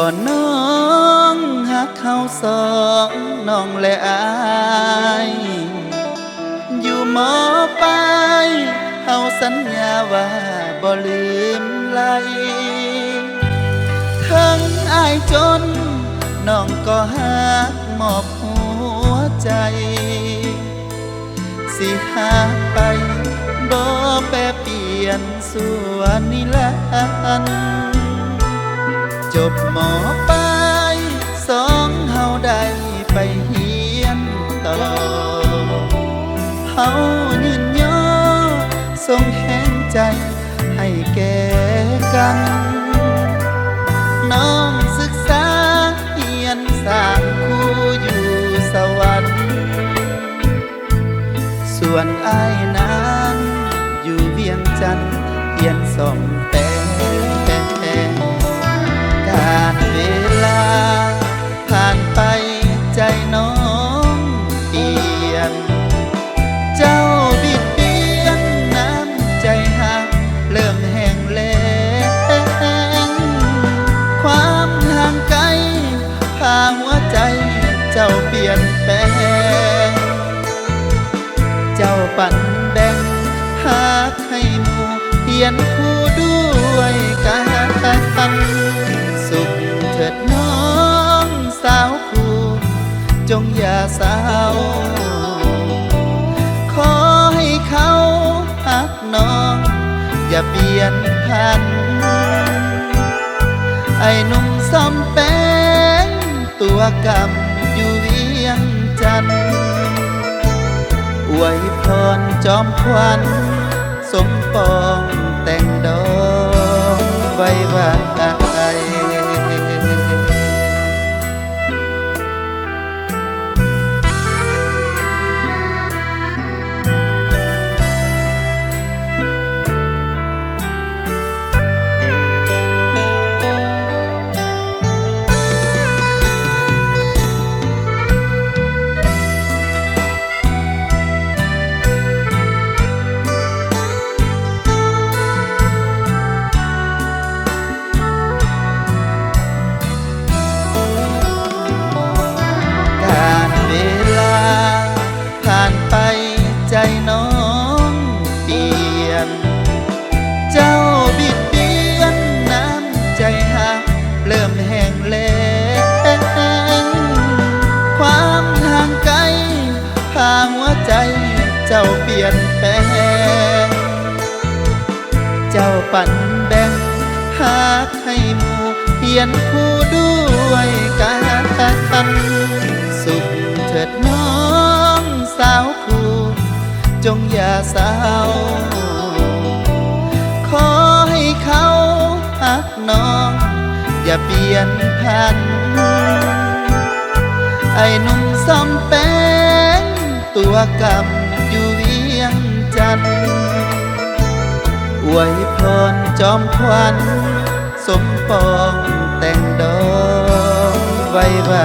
บ่น้องหักเขาสองน้องและอายอยู่หมอไปเฮาสัญญาว่าบ่ลืมไหลทั้งอายจนน้องก็หักมอบหัวใจสิหาไปบ่แปรเปลี่ยนส่วนนิรันดร์จบหมอไปสองเฮาได้ไปเฮียนต่อเฮายืนย่อทรงแห่งใจให้แก่กันน้องศึกษาเฮียนสร้างคู่อยู่สวรรค์ส่วนอ้ายนั้นอยู่เวียงจันทน์เฮียนซ่อมแต่การเวลาผ่านไปใจน้องเปลี่ยนเจ้าบิดเบี้ยนน้ำใจหักเริ่มแห้งแล้งความห่างไกลพาหัวใจเจ้าเปลี่ยนแปลงเจ้าปั่นแบ่งหักให้หมู่เพียนคู่ด้วยกันสุขเถิดน้องสาวคู่จงอย่าเศร้าขอให้เขาหักน้องอย่าเปลี่ยนพันไอ้หนุ่มซ้ำแป้งตัวกำอยู่เวียงจันทน์อวยพรจอมขวัญสมปองแต่งดอกไว้ว่าใจน้องเปลี่ยนเจ้าบิดเบี้ยนน้ำใจหักเริ่มแห้งแล้งความห่างไกลพาหัวใจเจ้าเปลี่ยนแปลงเจ้าปั่นแบ่งหักให้หมู่เพียนคู่ด้วยกันสุขเถิดน้องสาวคู่จงอย่าเศร้าขอให้เขาหักน้องอย่าเปลี่ยนพันไอ้หนุ่มซ้ำแป้งตัวกำอยู่เวียงจันทน์อวยพรจอมขวัญสมปองแต่งดอกไว้ว่า